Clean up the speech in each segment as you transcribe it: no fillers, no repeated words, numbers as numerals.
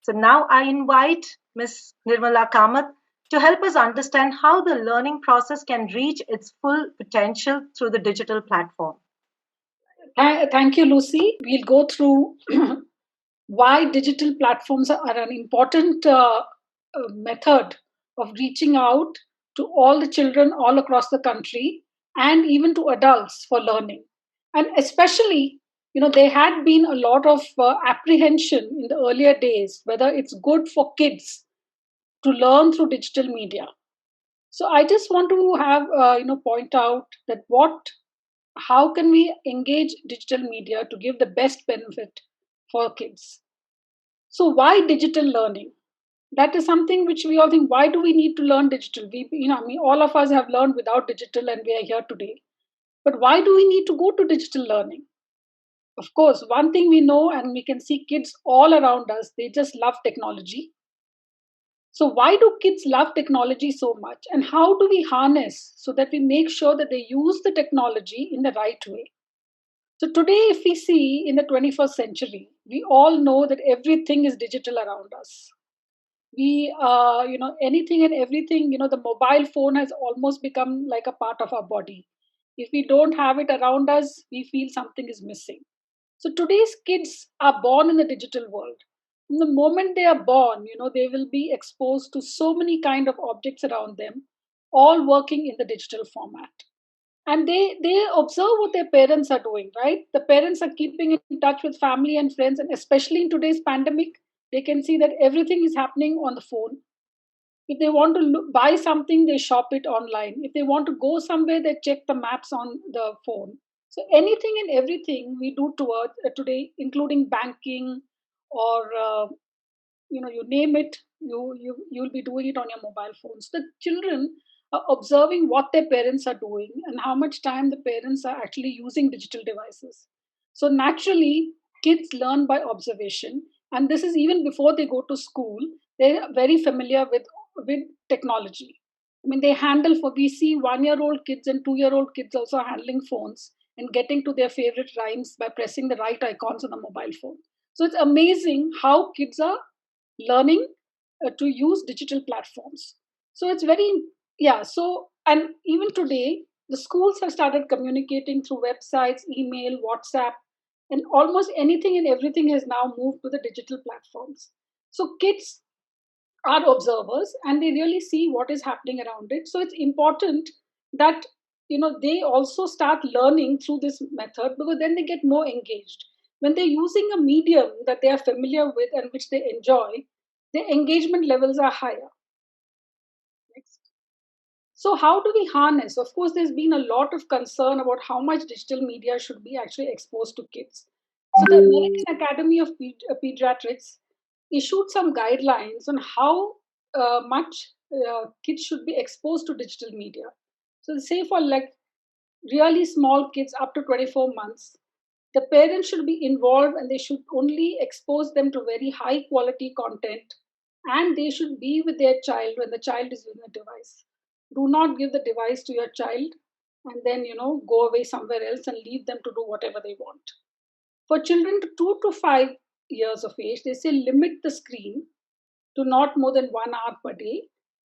So now I invite Ms.Nirmala Kamath to help us understand how the learning process can reach its full potential through the digital platform. Thank you, Lucy. We'll go through why digital platforms are an important method of reaching out to all the children all across the country and even to adults for learning. And especially, there had been a lot of apprehension in the earlier days whether it's good for kids to learn through digital media. So I just want to have point out that how can we engage digital media to give the best benefit for kids. So why digital learning? That is something which we all think, why do we need to learn digital? All of us have learned without digital and we are here today. But why do we need to go to digital learning? Of course, one thing we know, and we can see kids all around us, they just love technology. So why do kids love technology so much? And how do we harness so that we make sure that they use the technology in the right way? So today, if we see in the 21st century, we all know that everything is digital around us. Anything and everything, the mobile phone has almost become like a part of our body. If we don't have it around us, we feel something is missing. So today's kids are born in the digital world. From the moment they are born, they will be exposed to so many kind of objects around them, all working in the digital format. And they observe what their parents are doing, right? The parents are keeping in touch with family and friends, and especially in today's pandemic, they can see that everything is happening on the phone. If they want to buy something, they shop it online. If they want to go somewhere, they check the maps on the phone. So anything and everything we do toward today, including banking or you name it, you'll be doing it on your mobile phones. The children are observing what their parents are doing and how much time the parents are actually using digital devices. So naturally, kids learn by observation, and this is even before they go to school. They're very familiar with technology. I mean, they handle, for we see 1-year-old kids and 2-year-old kids also handling phones and getting to their favorite rhymes by pressing the right icons on the mobile phone. So it's amazing how kids are learning to use digital platforms. So it's very, yeah. So, and even today, the schools have started communicating through websites, email, WhatsApp, and almost anything and everything has now moved to the digital platforms. So kids are observers and they really see what is happening around it. So it's important that they also start learning through this method, because then they get more engaged. When they're using a medium that they are familiar with and which they enjoy, their engagement levels are higher. Next. So how do we harness? Of course, there's been a lot of concern about how much digital media should be actually exposed to kids. So the American Academy of Pediatrics issued some guidelines on how much kids should be exposed to digital media. So say for like really small kids up to 24 months, the parents should be involved and they should only expose them to very high quality content, and they should be with their child when the child is using the device. Do not give the device to your child and then go away somewhere else and leave them to do whatever they want. For children to 2 to 5 years of age, they say limit the screen to not more than 1 hour per day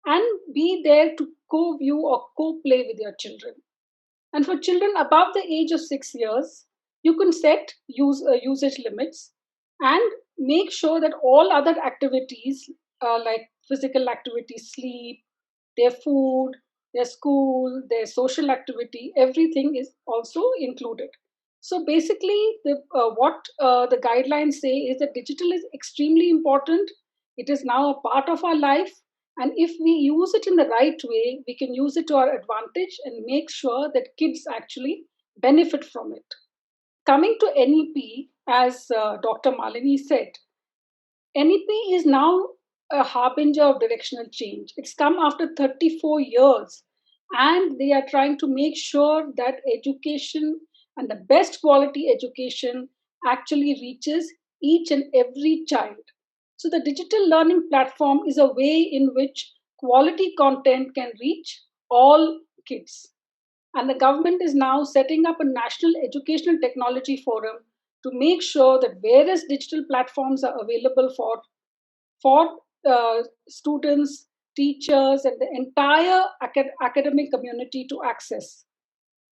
and be there to co-view or co-play with your children. And for children above the age of 6 years, you can set usage limits and make sure that all other activities like physical activities, sleep, their food, their school, their social activity, everything is also included. So basically, what the guidelines say is that digital is extremely important. It is now a part of our life. And if we use it in the right way, we can use it to our advantage and make sure that kids actually benefit from it. Coming to NEP, as Dr. Malini said, NEP is now a harbinger of directional change. It's come after 34 years, and they are trying to make sure that education and the best quality education actually reaches each and every child. So, the digital learning platform is a way in which quality content can reach all kids. And the government is now setting up a national educational technology forum to make sure that various digital platforms are available for for students, teachers, and the entire academic community to access.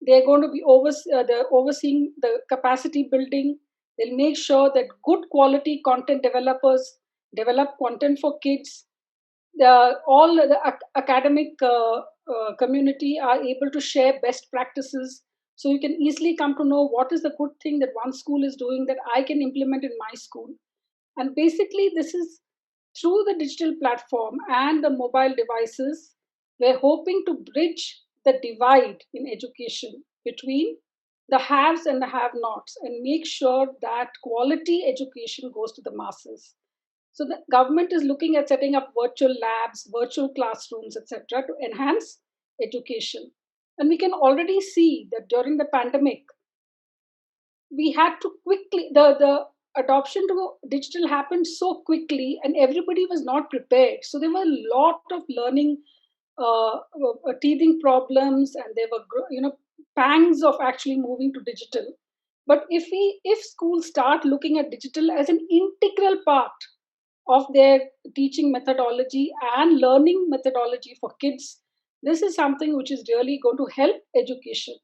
They're going to be overseeing the capacity building. They'll make sure that good quality content developers develop content for kids. All the academic community are able to share best practices. So you can easily come to know what is the good thing that one school is doing that I can implement in my school. And basically, this is through the digital platform and the mobile devices, we're hoping to bridge the divide in education between the haves and the have nots and make sure that quality education goes to the masses. So the government is looking at setting up virtual labs, virtual classrooms, etc., to enhance education. And we can already see that during the pandemic, we had to quickly the adoption to digital happened so quickly and everybody was not prepared, so there were a lot of learning teething problems, and there were pangs of actually moving to digital. But if schools start looking at digital as an integral part of their teaching methodology and learning methodology for kids, this is something which is really going to help education.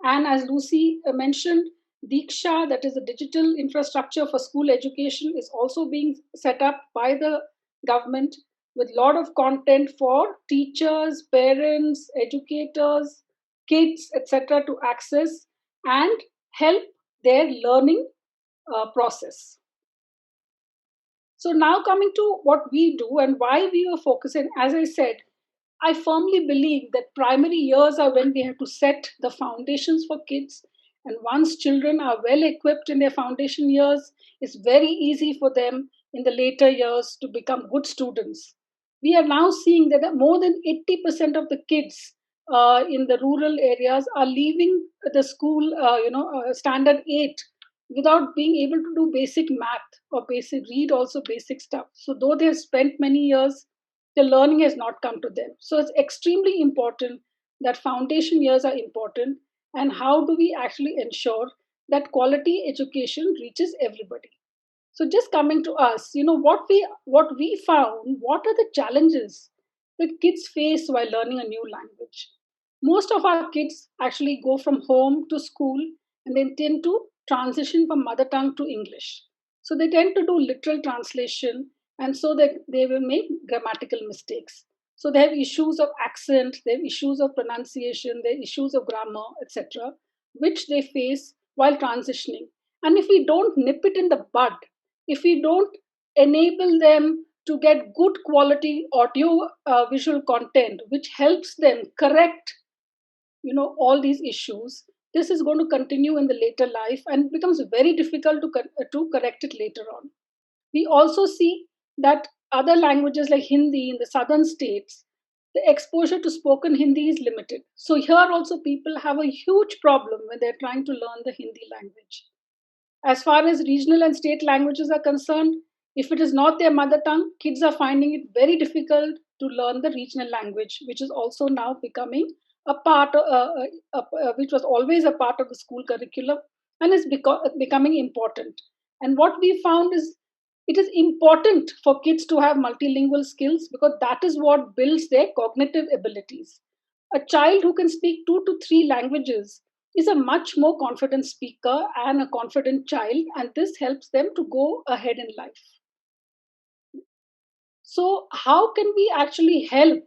And as Lucy mentioned, Diksha, that is the digital infrastructure for school education, is also being set up by the government with a lot of content for teachers, parents, educators, kids, etc., to access and help their learning process. So, now coming to what we do and why we were focusing, as I said, I firmly believe that primary years are when we have to set the foundations for kids. And once children are well equipped in their foundation years, it's very easy for them in the later years to become good students. We are now seeing that more than 80% of the kids in the rural areas are leaving the school, standard 8, without being able to do basic math or basic read, also basic stuff. So, though they have spent many years, the learning has not come to them. So it's extremely important that foundation years are important. And how do we actually ensure that quality education reaches everybody? So just coming to us, what we found, what are the challenges that kids face while learning a new language? Most of our kids actually go from home to school and they tend to transition from mother tongue to English. So they tend to do literal translation, and so that they will make grammatical mistakes. So they have issues of accent, they have issues of pronunciation, they have issues of grammar, etc., which they face while transitioning. And if we don't nip it in the bud, if we don't enable them to get good quality audio visual content which helps them correct all these issues, this is going to continue in the later life and becomes very difficult to correct it later on. We also see that other languages like Hindi in the southern states, the exposure to spoken Hindi is limited. So here also people have a huge problem when they're trying to learn the Hindi language. As far as regional and state languages are concerned, if it is not their mother tongue, kids are finding it very difficult to learn the regional language, which is also now becoming a part of, which was always a part of the school curriculum and is becoming important. And what we found is it is important for kids to have multilingual skills because that is what builds their cognitive abilities. A child who can speak 2 to 3 languages is a much more confident speaker and a confident child, and this helps them to go ahead in life. So, how can we actually help?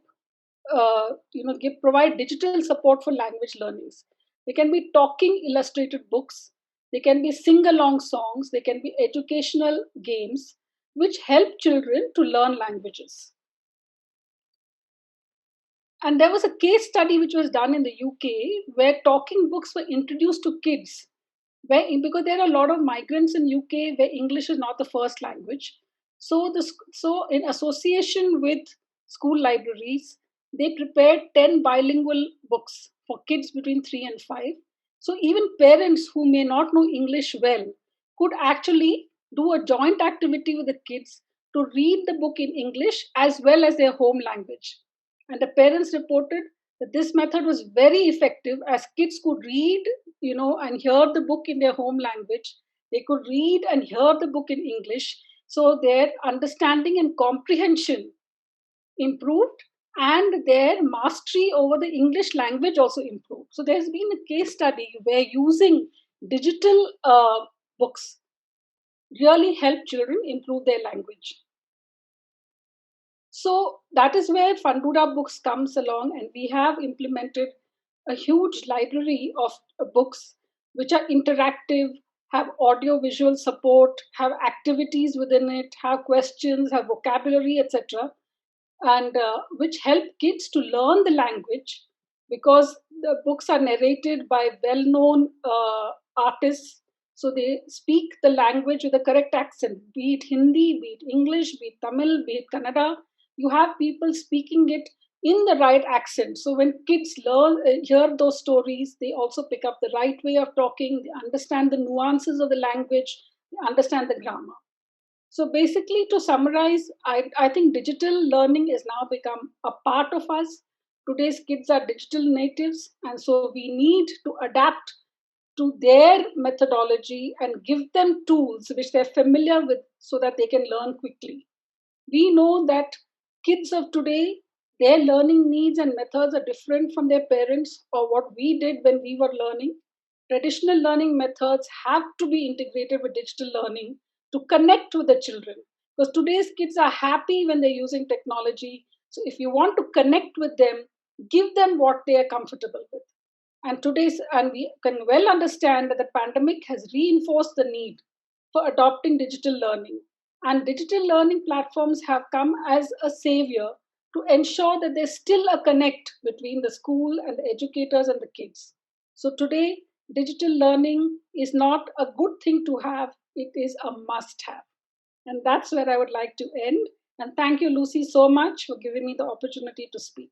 Provide digital support for language learnings. They can be talking illustrated books. They can be sing-along songs. They can be educational games, which help children to learn languages. And there was a case study which was done in the UK where talking books were introduced to kids. Because there are a lot of migrants in UK where English is not the first language. So in association with school libraries, they prepared 10 bilingual books for kids between 3 and 5. So even parents who may not know English well could actually do a joint activity with the kids to read the book in English as well as their home language. And the parents reported that this method was very effective as kids could read, and hear the book in their home language. They could read and hear the book in English, So their understanding and comprehension improved, and their mastery over the English language also improved. So there's been a case study where using digital books really help children improve their language. So that is where Fundoodaa Books comes along, and we have implemented a huge library of books which are interactive, have audio visual support, have activities within it, have questions, have vocabulary, etc., and which help kids to learn the language, because the books are narrated by well known artists. So they speak the language with the correct accent, be it Hindi, be it English, be it Tamil, be it Kannada. You have people speaking it in the right accent. So when kids hear those stories, they also pick up the right way of talking, they understand the nuances of the language, they understand the grammar. So basically, to summarize, I think digital learning is now become a part of us. Today's kids are digital natives, and so we need to adapt to their methodology and give them tools which they're familiar with so that they can learn quickly. We know that kids of today, their learning needs and methods are different from their parents or what we did when we were learning. Traditional learning methods have to be integrated with digital learning to connect with the children, because today's kids are happy when they're using technology. So if you want to connect with them, give them what they are comfortable with. And we can well understand that the pandemic has reinforced the need for adopting digital learning. And digital learning platforms have come as a savior to ensure that there's still a connect between the school and the educators and the kids. So today, digital learning is not a good thing to have, it is a must have. And that's where I would like to end. And thank you, Lucy, so much for giving me the opportunity to speak.